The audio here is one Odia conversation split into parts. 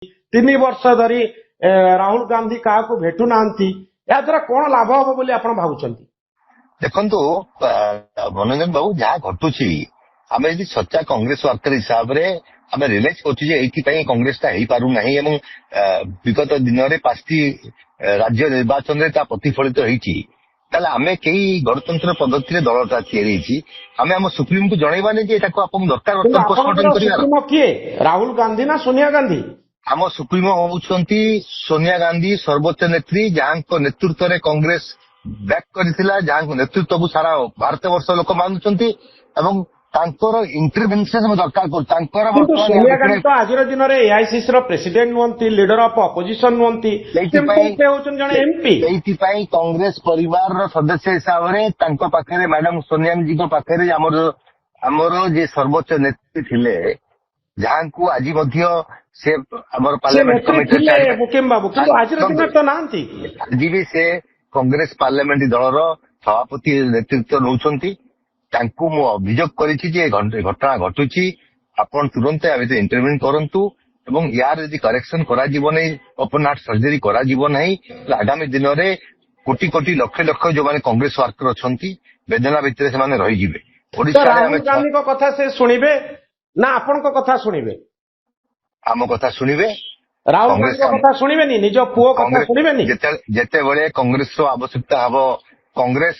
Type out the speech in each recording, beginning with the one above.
3 ବର୍ଷ ଧରି ରାହୁଲ ଗାନ୍ଧୀ କାହାକୁ ଭେଟୁ ନାହାନ୍ତି, ଏହା ଦ୍ୱାରା କଣ ଲାଭ ହବ ବୋଲି ଆପଣ ଭାବୁଛନ୍ତି? ଦେଖନ୍ତୁ ମନୋରଞ୍ଜନ ବାବୁ, ଯାହା ଘଟୁଛି ଆମେ ଯଦି ସଚ୍ଚା କଂଗ୍ରେସ ୱାର୍କର ହିସାବରେ ଆମେ ରିୟଲାଇଜ କରୁଛୁ ଯେ ଏଇଥିପାଇଁ କଂଗ୍ରେସଟା ହେଇପାରୁନାହିଁ ଏବଂ ବିଗତ ଦିନରେ 5ଟି ରାଜ୍ୟ ନିର୍ବାଚନରେ ତା ପ୍ରତିଫଳିତ ହେଇଛି, ତାହେଲେ ଆମେ କେହି ଗଣତନ୍ତ୍ର ପଦ୍ଧତିରେ ଦଳଟା ତିଆରି ହେଇଛି, ଆମେ ଆମ ସୁପ୍ରିମକୁ ଜଣେଇବାନି ଯେ ଏଟାକୁ ଆପଣଙ୍କୁ ଦରକାର ପୋଷ୍ଟମର୍ଟମ କରିବାର। ସୁପ୍ରିମୋ କିଏ, ରାହୁଲ ଗାନ୍ଧୀ ନା ସୋନିଆ ଗାନ୍ଧୀ? ଆମ ସୁପ୍ରିମୋ ହଉଛନ୍ତି ସୋନିଆ ଗାନ୍ଧୀ, ସର୍ବୋଚ୍ଚ ନେତ୍ରୀ, ଯାହାଙ୍କ ନେତୃତ୍ୱରେ କଂଗ୍ରେସ ବ୍ୟାକ୍ କରିଥିଲା, ଯାହାଙ୍କ ନେତୃତ୍ୱକୁ ସାରା ଭାରତ ବର୍ଷ ଲୋକ ମାନୁଛନ୍ତି ଏବଂ ତାଙ୍କର ଇଣ୍ଟରଭେନସନ ଆମେ ଦରକାର କରୁଛୁ। ତାଙ୍କର ସୋନିଆ ଗାନ୍ଧୀ ତ ଆଜିର ଦିନରେ ଏଆଇସିସି ର ପ୍ରେସିଡେଣ୍ଟ ନୁହନ୍ତି, ଲିଡର ଅଫ ଅପୋଜିସନ ନୁହନ୍ତି, ହଉଛନ୍ତି ଜଣେ ଏମପି। ସେଇଥିପାଇଁ କଂଗ୍ରେସ ପରିବାରର ସଦସ୍ୟ ହିସାବରେ ତାଙ୍କ ପାଖରେ ମ୍ୟାଡାମ ସୋନିଆ ଗାନ୍ଧୀଙ୍କ ପାଖରେ ଆମର ଯେ ସର୍ବୋଚ୍ଚ ନେତ୍ରୀ ଥିଲେ, ଯାହାଙ୍କୁ ଆଜି ମଧ୍ୟ ସେ ଆମର ପାର୍ଲାମେଣ୍ଟ କମିଟି ମୁକିମ ବାବୁ, କିନ୍ତୁ ଆଜିର ଦିନରେ ତ ନାହାନ୍ତି। ଆଜି ବି ସେ କଂଗ୍ରେସ ପାର୍ଲାମେଣ୍ଟ ଦଳର ସଭାପତି ନେତୃତ୍ୱ ନେଉଛନ୍ତି। ତାଙ୍କୁ ମୁଁ ଅଭିଯୋଗ କରିଛି ଯେ ଘଟଣା ଘଟୁଛି, ଆପଣ ତୁରନ୍ତ ଏ ଭିତରେ ଇଣ୍ଟରଭ୍ୟୁ କରନ୍ତୁ ଏବଂ ୟାର ଯଦି କରେକ୍ସନ କରାଯିବ ନାହିଁ, ଓପନ ହାର୍ଟ ସର୍ଜରୀ କରାଯିବ ନାହିଁ, ଆଗାମୀ ଦିନରେ କୋଟି କୋଟି ଲକ୍ଷ ଲକ୍ଷ ଯୋଉମାନେ କଂଗ୍ରେସ ୱାର୍କର ଅଛନ୍ତି ବେଦନା ଭିତରେ ସେମାନେ ରହିଯିବେ। ଓଡିଶାରେ ରାହୁଲ ଗାନ୍ଧୀଙ୍କ କଥା ସେ ଶୁଣିବେ ନା ଆପଣଙ୍କ କଥା ଶୁଣିବେ? ଆମ କଥା ଶୁଣିବେ। ରାହୁଲ ଗାନ୍ଧୀଙ୍କ କଥା ଶୁଣିବେନି, ନିଜ ପୁଅ କଥା ଶୁଣିବେନି? ଯେତେବେଳେ କଂଗ୍ରେସର ଆବଶ୍ୟକତା ହବ, କଂଗ୍ରେସ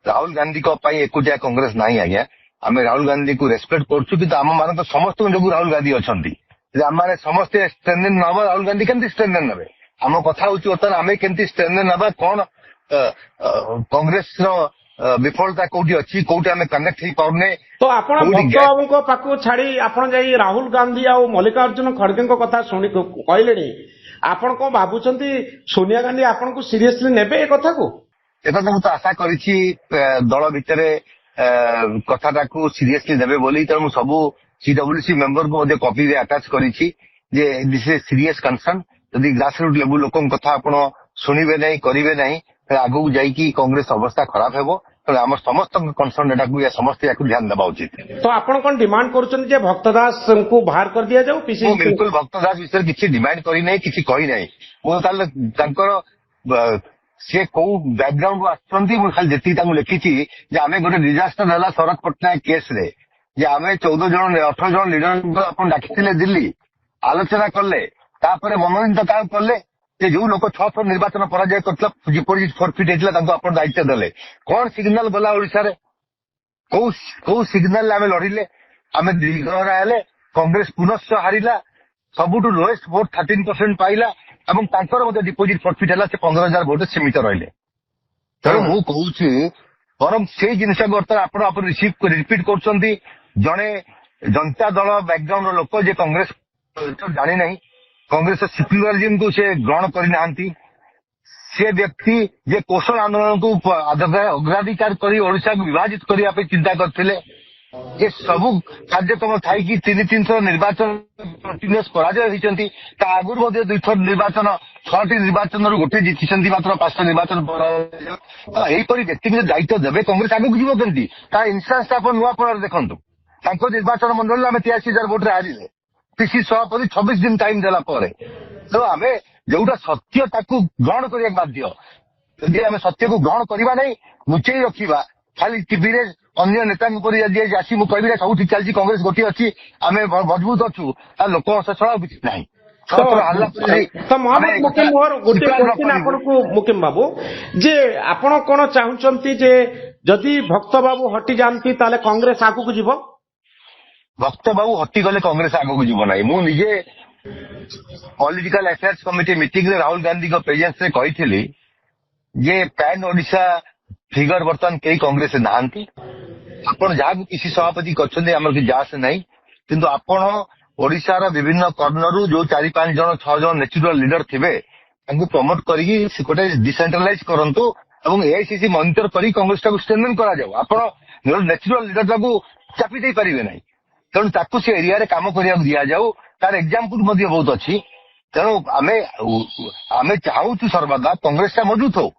ରାହୁଲ ଗାନ୍ଧୀଙ୍କ ପାଇଁ ଏକୁଟିଆ କଂଗ୍ରେସ ନାହିଁ ଆଜ୍ଞା। ଆମେ ରାହୁଲ ଗାନ୍ଧୀକୁ ରେସ୍ପେକ୍ଟ କରୁଛୁ, କିନ୍ତୁ ଆମ ମାନଙ୍କ ସମସ୍ତଙ୍କ ଯୋଗୁଁ ରାହୁଲ ଗାନ୍ଧୀ ଅଛନ୍ତି। ଆମେ ସମସ୍ତେ ଷ୍ଟ୍ରେନ୍ଥେନ୍ ନବା, ରାହୁଲ ଗାନ୍ଧୀ କେମିତି ଷ୍ଟ୍ରେନ୍ଥେନ୍ ନେବେ? ଆମ କଥା ହଉଛି ବର୍ତ୍ତମାନ ଆମେ କେମିତି ଷ୍ଟ୍ରେନ୍ଥେନ୍ ନବା, କଣ କଂଗ୍ରେସର ବିଫଳତା କୋଉଠି ଅଛି, କୋଉଠି ଆମେ କନେକ୍ଟ ହେଇପାରୁନେ। ତ ଆପଣ ଭକ୍ତ ବାବୁଙ୍କ ପାଖକୁ ଛାଡି ଆପଣ ଯାଇ ରାହୁଲ ଗାନ୍ଧୀ ଆଉ ମଲ୍ଲିକାର୍ଜୁନ ଖଡଗେଙ୍କ କଥା କହିଲେଣି, ଆପଣ କଣ ଭାବୁଛନ୍ତି ସୋନିଆ ଗାନ୍ଧୀ ଆପଣଙ୍କୁ ସିରିୟସଲି ନେବେ ଏ କଥାକୁ? ଏକଥା ମୁଁ ତ ଆଶା କରିଛି ଦଳ ଭିତରେ କଥାଟାକୁ ସିରିୟସଲି ନେବେ ବୋଲି। ତେଣୁ ମୁଁ ସବୁ ସିଡବ୍ଲ୍ୟୁସି ମେମ୍ବରକୁ ମଧ୍ୟ କପିରେ ଆଟାଚ କରିଛି ଯେ ଦିସ୍ ଇଜ ସିରିୟସ କନସର୍ନ। ଯଦି ଗ୍ରାସରୁଟ୍ ଲେବୁଲ ଲୋକଙ୍କ କଥା ଆପଣ ଶୁଣିବେ ନାହିଁ, କରିବେ ନାହିଁ, ତାହେଲେ ଆଗକୁ ଯାଇକି କଂଗ୍ରେସ ଅବସ୍ଥା ଖରାପ ହେବ। ତେଣୁ ଆମ ସମସ୍ତଙ୍କ କନସର୍ନ ଏଟାକୁ ସମସ୍ତେ ୟାକୁ ଧ୍ୟାନ ଦେବା ଉଚିତ। ତ ଆପଣ କଣ ଡିମାଣ୍ଡ କରୁଛନ୍ତି ଯେ ଭକ୍ତ ଦାସଙ୍କୁ ବାହାର କରିଦିଆଯାଉ? ମୁଁ ବିଲକୁଲ ଭକ୍ତ ଦାସ ବିଷୟରେ କିଛି ଡିମାଣ୍ଡ କରିନାହିଁ, କିଛି କହିନାହିଁ। ମୁଁ ତାହେଲେ ତାଙ୍କର ସେ କୋଉ ବ୍ୟାକଗ୍ରାଉଣ୍ଡରୁ ଆସୁଛନ୍ତି ମୁଁ ଖାଲି ଯେତିକି ତାଙ୍କୁ ଲେଖିଛି ଯେ ଆମେ ଗୋଟେ ଡିଜାଷ୍ଟର ହେଲା ଶରତ ପଟ୍ଟନାୟକ କେସରେ, ଯେ ଆମେ 18 ଜଣ ଲିଡରଙ୍କୁ ଆପଣ ଡାକିଥିଲେ ଦିଲ୍ଲୀ, ଆଲୋଚନା କଲେ, ତାପରେ ମନୋନୀତ କାହାକୁ କଲେ ଯେ ଯୋଉ ଲୋକ 6 ଥର ନିର୍ବାଚନ ପରାଜୟ କରିଥିଲା, ଯେପରି ଫର୍ଫିଟ୍ ହେଇଥିଲା, ତାଙ୍କୁ ଆପଣ ଦାୟିତ୍ୱ ଦେଲେ। କଣ ସିଗ୍ନାଲ ଗଲା ଓଡିଶାରେ? କୋଉ ସିଗ୍ନାଲ ଆମେ ଲଢିଲେ? ଆମେ ଦୀର୍ଘହରା ହେଲେ, କଂଗ୍ରେସ ପୁନଶ୍ଚ ହାରିଲା, ସବୁଠୁ ଲୋଏଷ୍ଟ ଭୋଟ 13% ପାଇଲା ଏବଂ ତାଙ୍କର ମଧ୍ୟ ଡିପୋଜିଟ୍ ଫର୍ଫିଟ୍ ହେଲା, ସେ 15,000 ଭୋଟରେ ସୀମିତ ରହିଲେ। ତେଣୁ ମୁଁ କହୁଛି ବରଂ ସେଇ ଜିନିଷକୁ ବର୍ତ୍ତମାନ ଆପଣ ରିପିଟ୍ କରୁଛନ୍ତି। ଜଣେ ଜନତା ଦଳ ବ୍ୟାକଗ୍ରାଉଣ୍ଡର ଲୋକ ଯେ କଂଗ୍ରେସ ଜାଣିନାହିଁ, କଂଗ୍ରେସର ସେକ୍ୟୁଲାରିଜିମକୁ ସେ ଗ୍ରହଣ କରିନାହାନ୍ତି, ସେ ବ୍ୟକ୍ତି ଯେ କୋଶଳ ଆନ୍ଦୋଳନକୁ ଅଗ୍ରାଧିକାର କରି ଓଡିଶାକୁ ବିଭାଜିତ କରିବା ପାଇଁ ଚିନ୍ତା କରିଥିଲେ, ଏ ସବୁ କାର୍ଯ୍ୟକ୍ରମ ଥାଇକି 3-3 ନିର୍ବାଚନ କଣ୍ଟିନ୍ୟୁଅସ୍ ପରାଜୟ ହେଇଛନ୍ତି। ତା ଆଗରୁ ମଧ୍ୟ 2 ଥର ନିର୍ବାଚନ, 6ଟି ନିର୍ବାଚନରୁ ଗୋଟେ ଜିତିଛନ୍ତି, ମାତ୍ର 5ଟା ନିର୍ବାଚନ ଏହିପରି ବ୍ୟକ୍ତିକୁ ଦାୟିତ୍ୱ ଦେବେ, କଂଗ୍ରେସ ଆଗକୁ ଯିବ କେମିତି? ତା ଇନ୍ସାନ୍ସ ଆପଣ ନୂଆପଡ଼ାରେ ଦେଖନ୍ତୁ। ତାଙ୍କ ନିର୍ବାଚନ ମଣ୍ଡଳୀରେ ଆମେ 83,000 ଭୋଟରେ ହାରିଲେ, ପିସି ସଭାପତି 26 ଦିନ ଟାଇମ ଦେଲା ପରେ। ତେଣୁ ଆମେ ଯୋଉଟା ସତ୍ୟ ତାକୁ ଗ୍ରହଣ କରିବାକୁ ବାଧ୍ୟ। ଯଦି ଆମେ ସତ୍ୟକୁ ଗ୍ରହଣ କରିବା ନାହିଁ, ଲୁଚେଇ ରଖିବା, ଖାଲି ଟିଭିରେ ଅନ୍ୟ ନେତାଙ୍କ ପରି ଯଦି ଆସି ମୁଁ କହିବି ସବୁ ଠିକ ଚାଲିଛି, କଂଗ୍ରେସ ଗୋଟିଏ ଅଛି, ଆମେ ମଜବୁତ ଅଛୁ, ତାହେଲେ ଲୋକ ଶଳା କିଛି ନାହିଁ। ମୁକିମ ବାବୁ, ଯେ ଆପଣ କଣ ଚାହୁଁଛନ୍ତି ଯେ ଯଦି ଭକ୍ତ ବାବୁ ହଟିଯାଆନ୍ତି ତାହେଲେ କଂଗ୍ରେସ ଆଗକୁ ଯିବ? ଭକ୍ତ ବାବୁ ହଟିଗଲେ କଂଗ୍ରେସ ଆଗକୁ ଯିବ ନାହିଁ। ମୁଁ ନିଜେ ପଲିଟିକାଲ ଆଫେୟାର୍ସ କମିଟି ମିଟିଂରେ ରାହୁଲ ଗାନ୍ଧୀଙ୍କ ପ୍ରେଜେନ୍ସରେ କହିଥିଲି ଯେ ପ୍ୟାନ୍ ଓଡିଶା ଫିଗର ବର୍ତ୍ତମାନ କେହି କଂଗ୍ରେସରେ ନାହାନ୍ତି। ଆପଣ ଯାହାକୁ ପିସି ସଭାପତି କରିଛନ୍ତି ଆମର କିଛି ଯାଆସ ନାହିଁ, କିନ୍ତୁ ଆପଣ ଓଡିଶାର ବିଭିନ୍ନ କର୍ଣ୍ଣରରୁ ଯୋଉ 4-5 ଜଣ 6 ଜଣ ନ୍ୟାଚୁରାଲ ଲିଡର ଥିବେ, ତାଙ୍କୁ ପ୍ରମୋଟ କରିକି ଗୋଟେ ଡିସେଣ୍ଟ୍ରାଲାଇଜ କରନ୍ତୁ ଏବଂ ଏଆଇସିସି ମନିଟର କରି କଂଗ୍ରେସଟାକୁ ଷ୍ଟ୍ରେନ୍ଥେନ୍ କରାଯାଉ। ଆପଣ ନ୍ୟାଚୁରାଲ ଲିଡରଟାକୁ ଚାପି ଦେଇ ପାରିବେ ନାହିଁ। ତେଣୁ ତାକୁ ସେ ଏରିଆରେ କାମ କରିବାକୁ ଦିଆଯାଉ। ତାର ଏକ୍ଜାମ୍ପଲ ମଧ୍ୟ ବହୁତ ଅଛି। ତେଣୁ ଆମେ ଚାହୁଁଛୁ ସର୍ବଦା କଂଗ୍ରେସଟା ମଜବୁତ ହଉ।